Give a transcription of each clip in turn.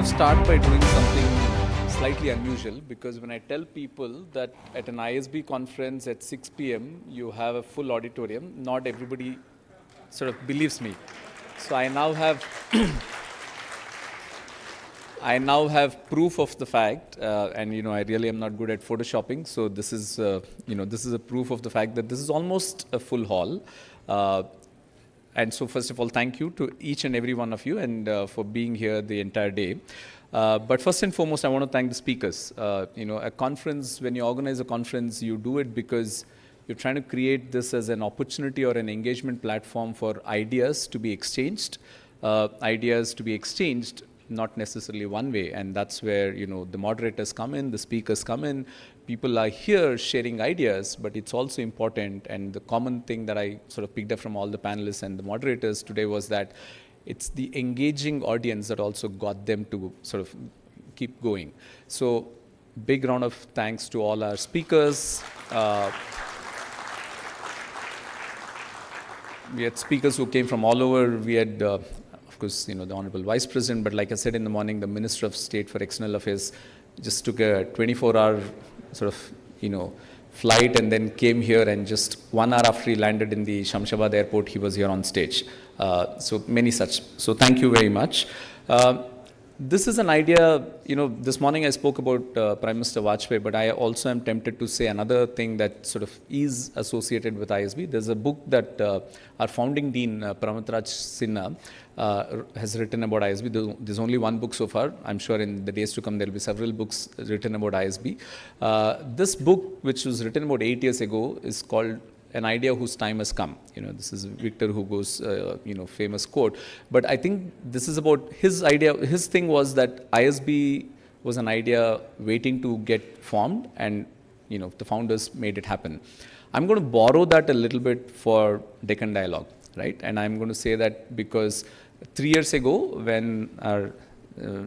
start by doing something slightly unusual, because when I tell people that at an ISB conference at 6 p.m. you have a full auditorium, not everybody sort of believes me. So I now have proof of the fact, and I really am not good at photoshopping. So this is this is a proof of the fact that this is almost a full hall. And so first of all, thank you to each and every one of you and for being here the entire day. But first and foremost, I want to thank the speakers. A conference, when you organize a conference, you do it because you're trying to create this as an opportunity or an engagement platform for ideas to be exchanged. Not necessarily one way, and that's where the moderators come in, the speakers come in, people are here sharing ideas, but it's also important, and the common thing that I sort of picked up from all the panelists and the moderators today was that it's the engaging audience that also got them to sort of keep going. So big round of thanks to all our speakers. We had speakers who came from all over. We had of course, the Honorable Vice President, but like I said in the morning, the Minister of State for External Affairs just took a 24-hour sort of, flight and then came here, and just 1 hour after he landed in the Shamshabad airport, he was here on stage. So many such. So thank you very much. This is an idea, this morning I spoke about Prime Minister Vajpayee, but I also am tempted to say another thing that sort of is associated with ISB. There's a book that our founding dean, Pramatraj Sinha, has written about ISB. There's only one book so far. I'm sure in the days to come there will be several books written about ISB. This book, which was written about 8 years ago, is called An Idea Whose Time Has Come. This is Victor Hugo's, famous quote. But I think this is about his idea. His thing was that ISB was an idea waiting to get formed, and, the founders made it happen. I'm going to borrow that a little bit for Deccan Dialogue, right? And I'm going to say that because 3 years ago, when our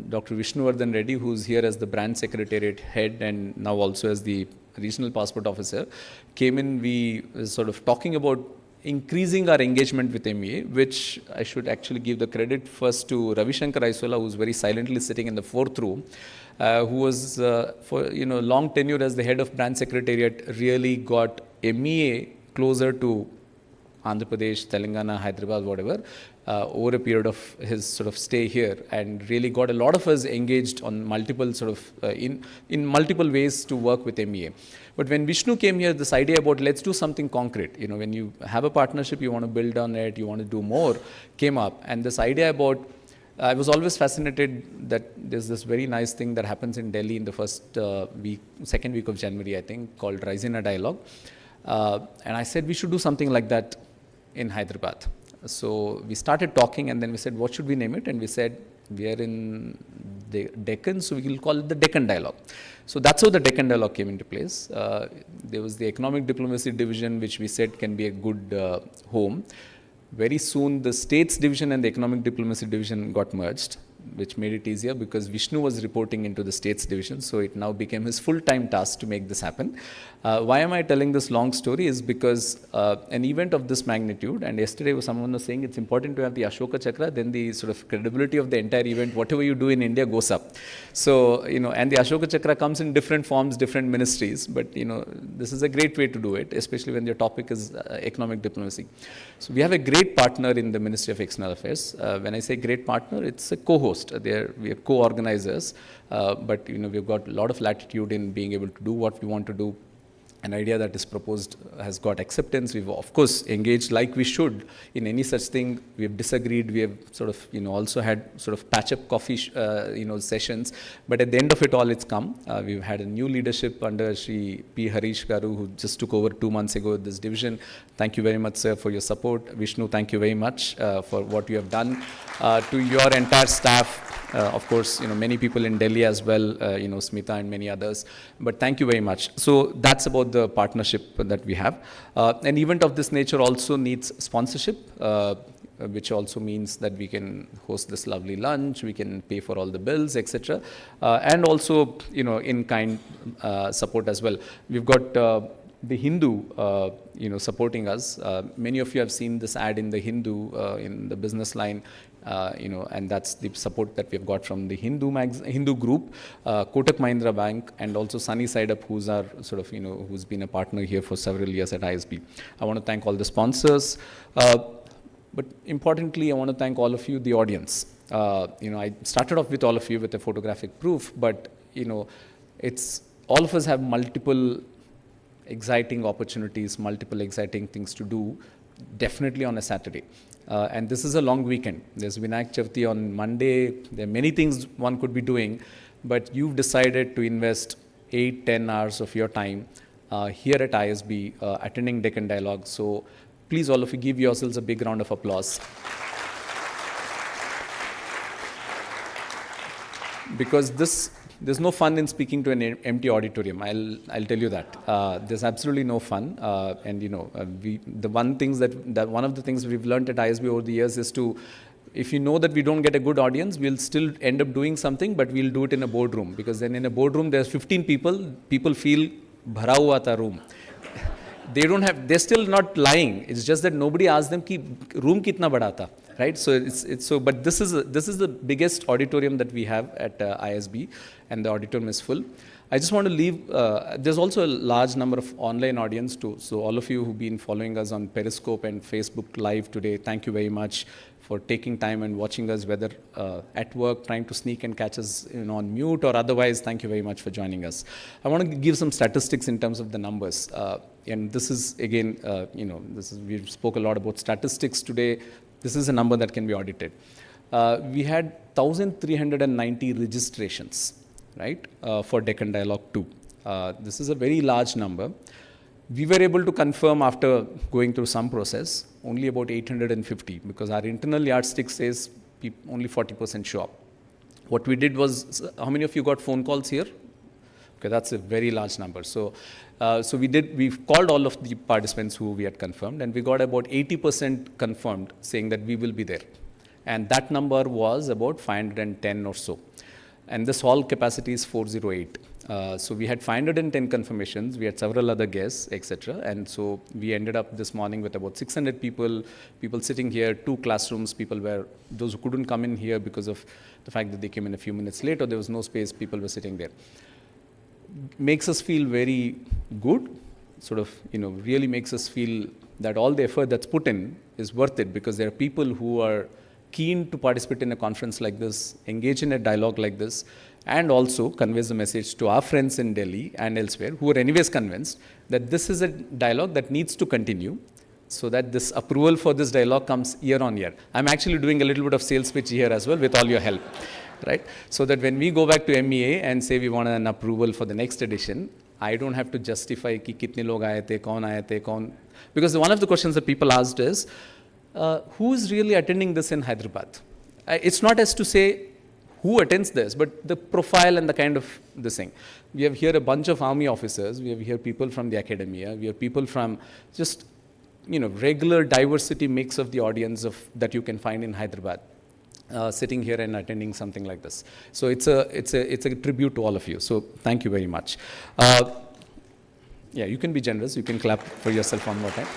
Dr. Vishnuvardhan Reddy, who's here as the brand secretariat head and now also as the regional passport officer, came in, we were sort of talking about increasing our engagement with MEA, which I should actually give the credit first to Ravi Shankar Aisola, who's very silently sitting in the fourth row, who was for long tenure as the head of brand secretariat, really got MEA closer to Andhra Pradesh, Telangana, Hyderabad, whatever, over a period of his sort of stay here, and really got a lot of us engaged on multiple sort of, in multiple ways to work with MEA. But when Vishnu came here, this idea about let's do something concrete, when you have a partnership, you want to build on it, you want to do more, came up. And this idea about, I was always fascinated that there's this very nice thing that happens in Delhi in the second week of January, I think, called Deccan Dialogue. And I said we should do something like that in Hyderabad. So we started talking, and then we said, what should we name it? And we said, we are in the Deccan, so we will call it the Deccan Dialogue. So that's how the Deccan Dialogue came into place. There was the Economic Diplomacy Division, which we said can be a good home. Very soon, the States Division and the Economic Diplomacy Division got merged, which made it easier because Vishnu was reporting into the States Division, so it now became his full-time task to make this happen. Why am I telling this long story is because an event of this magnitude, and yesterday someone was saying it's important to have the Ashoka Chakra, then the sort of credibility of the entire event, whatever you do in India goes up. So, and the Ashoka Chakra comes in different forms, different ministries, but, this is a great way to do it, especially when your topic is economic diplomacy. So we have a great partner in the Ministry of External Affairs. When I say great partner, it's a co-host. We are co-organizers, but we've got a lot of latitude in being able to do what we want to do. An idea that is proposed has got acceptance. We've of course engaged like we should in any such thing. We have disagreed. We have sort of also had sort of patch-up coffee sessions. But at the end of it all, it's come. We've had a new leadership under Shri P. Harish Garu, who just took over 2 months ago this division. Thank you very much, sir, for your support. Vishnu, thank you very much for what you have done. To your entire staff, of course, many people in Delhi as well, Smita and many others. But thank you very much. So that's about the partnership that we have. An event of this nature also needs sponsorship, which also means that we can host this lovely lunch, we can pay for all the bills, etc. And also, in-kind support as well. We've got the Hindu, supporting us. Many of you have seen this ad in the Hindu, in the business line, and that's the support that we've got from the Hindu group, Kotak Mahindra Bank, and also Sunny Side Up, who's our who's been a partner here for several years at ISB. I want to thank all the sponsors, but importantly, I want to thank all of you, the audience. I started off with all of you with a photographic proof, but it's all of us have multiple exciting opportunities, multiple exciting things to do, definitely on a Saturday. And this is a long weekend. There's Vinayak Chavti on Monday. There are many things one could be doing, but you've decided to invest 8-10 hours of your time here at ISB, attending Deccan Dialogue. So please, all of you, give yourselves a big round of applause. Because there's no fun in speaking to an empty auditorium. I'll tell you that. There's absolutely no fun. One of the things we've learned at ISB over the years is to, if you know that we don't get a good audience, we'll still end up doing something, but we'll do it in a boardroom. Because then in a boardroom, there's 15 people feel bhara hua tha room. They're still not lying. It's just that nobody asked them ki room kitna bada tha, right? So but this is the biggest auditorium that we have at ISB, and the auditorium is full. I just want to leave, there's also a large number of online audience too. So all of you who've been following us on Periscope and Facebook Live today, thank you very much for taking time and watching us, whether at work, trying to sneak and catch us on mute or otherwise. Thank you very much for joining us. I want to give some statistics in terms of the numbers. And this is, again, we spoke a lot about statistics today. This is a number that can be audited. We had 1,390 registrations, right, for Deccan Dialogue 2. This is a very large number. We were able to confirm, after going through some process, only about 850, because our internal yardstick says only 40% show up. What we did was, how many of you got phone calls here? Okay, that's a very large number. So we've called all of the participants who we had confirmed, and we got about 80% confirmed, saying that we will be there. And that number was about 510 or so. And this hall capacity is 408. So we had 510 confirmations, we had several other guests, etc. And so we ended up this morning with about 600 people sitting here, 2 classrooms, those who couldn't come in here because of the fact that they came in a few minutes late or there was no space, people were sitting there. Makes us feel very good, really makes us feel that all the effort that's put in is worth it, because there are people who are keen to participate in a conference like this, engage in a dialogue like this, and also conveys the message to our friends in Delhi and elsewhere who are anyways convinced that this is a dialogue that needs to continue, so that this approval for this dialogue comes year on year. I'm actually doing a little bit of sales pitch here as well with all your help, right? So that when we go back to MEA and say we want an approval for the next edition, I don't have to justify ki kitne log aaye the, kaun. Because one of the questions that people asked is, who is really attending this in Hyderabad? It's not as to say who attends this, but the profile and the kind of this thing. We have here a bunch of army officers, we have here people from the academia, we have people from just, regular diversity mix of the audience that you can find in Hyderabad, sitting here and attending something like this. So it's a tribute to all of you. So thank you very much. Yeah, you can be generous, you can clap for yourself one more time.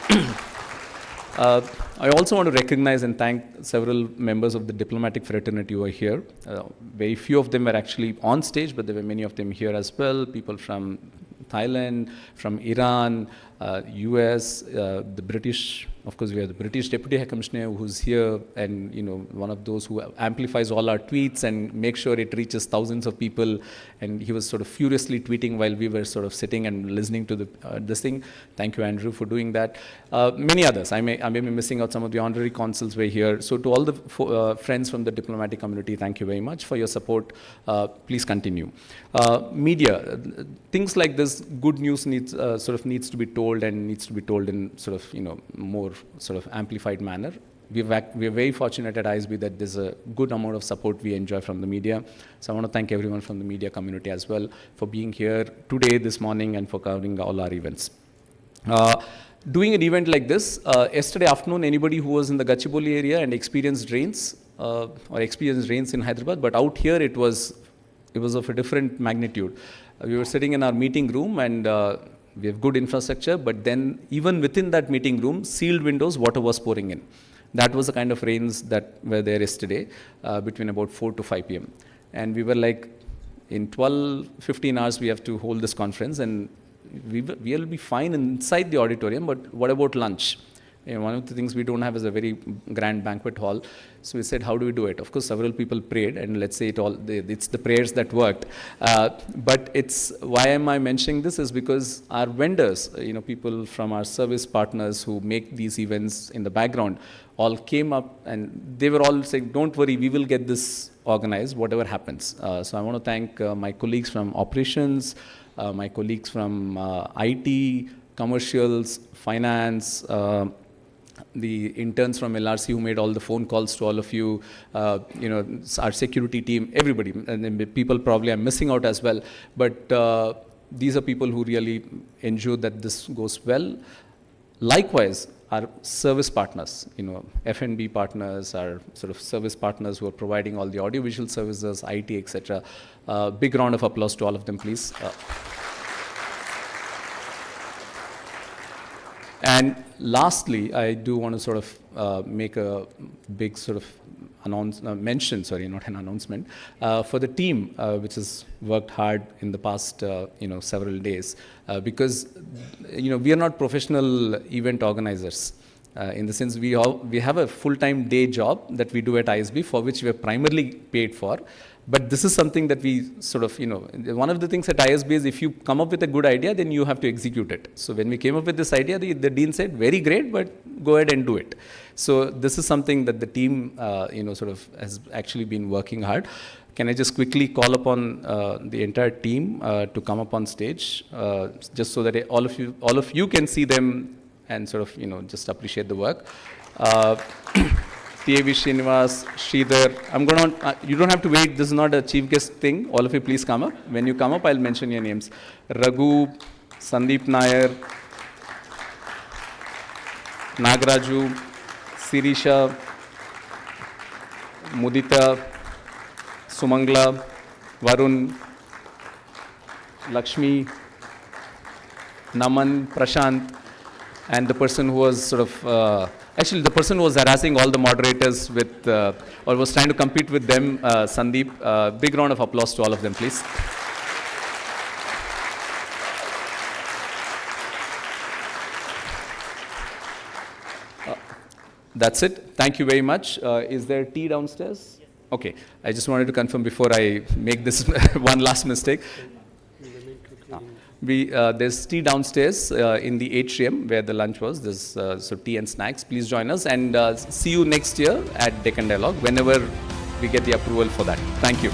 I also want to recognize and thank several members of the diplomatic fraternity who are here. Very few of them were actually on stage, but there were many of them here as well. People from Thailand, from Iran, US, the British. Of course, we have the British Deputy High Commissioner who's here, and one of those who amplifies all our tweets and makes sure it reaches thousands of people. And he was sort of furiously tweeting while we were sort of sitting and listening to this thing. Thank you, Andrew, for doing that. Many others. I may be missing out. Some of the honorary consuls were here. So to all the friends from the diplomatic community, thank you very much for your support. Please continue. Media, things like this, good news needs to be told, and needs to be told in more amplified manner. We're very fortunate at ISB that there's a good amount of support we enjoy from the media. So I want to thank everyone from the media community as well for being here today, this morning, and for covering all our events. Doing an event like this, yesterday afternoon, anybody who was in the Gachibowli area and experienced rains, or experienced rains in Hyderabad, but out here it was of a different magnitude. We were sitting in our meeting room, and we have good infrastructure, but then even within that meeting room, sealed windows, water was pouring in. That was the kind of rains that were there yesterday between about 4 to 5 p.m. And we were like, in 12, 15 hours, we have to hold this conference, and we'll be fine inside the auditorium, but what about lunch? One of the things we don't have is a very grand banquet hall. So we said, how do we do it? Of course, several people prayed, and let's say it's the prayers that worked. But why am I mentioning this is because our vendors, people from our service partners who make these events in the background, all came up and they were all saying, don't worry, we will get this organized, whatever happens. So I want to thank my colleagues from operations, my colleagues from IT, commercials, finance, the interns from LRC who made all the phone calls to all of you, our security team, everybody, and then people probably I'm missing out as well. But these are people who really ensure that this goes well. Likewise, our service partners, F&B partners, our sort of service partners who are providing all the audiovisual services, IT, etc. Big round of applause to all of them, please. And lastly, I do want to sort of make a big sort of mention, sorry, not an announcement, for the team which has worked hard in the past, several days, because, we are not professional event organizers. In the sense we have a full-time day job that we do at ISB, for which we are primarily paid for. But this is something that we sort of, one of the things at ISB is if you come up with a good idea, then you have to execute it. So when we came up with this idea, the dean said, very great, but go ahead and do it. So this is something that the team, sort of has actually been working hard. Can I just quickly call upon the entire team to come up on stage, just so that all of you can see them and sort of, just appreciate the work. T.A.V. Srinivas, Sridhar, you don't have to wait, this is not a chief guest thing, all of you please come up. When you come up, I'll mention your names. Raghu, Sandeep Nair, Nagraju, Sirisha, Mudita, Sumangla, Varun, Lakshmi, Naman, Prashant, and the person who was sort of, actually the person who was harassing all the moderators with, or was trying to compete with them, Sandeep. Big round of applause to all of them, please. That's it. Thank you very much. Is there tea downstairs? Yes. Okay. I just wanted to confirm before I make this one last mistake. There's tea downstairs in the atrium where the lunch was. There's so tea and snacks. Please join us and see you next year at Deccan Dialogue whenever we get the approval for that. Thank you.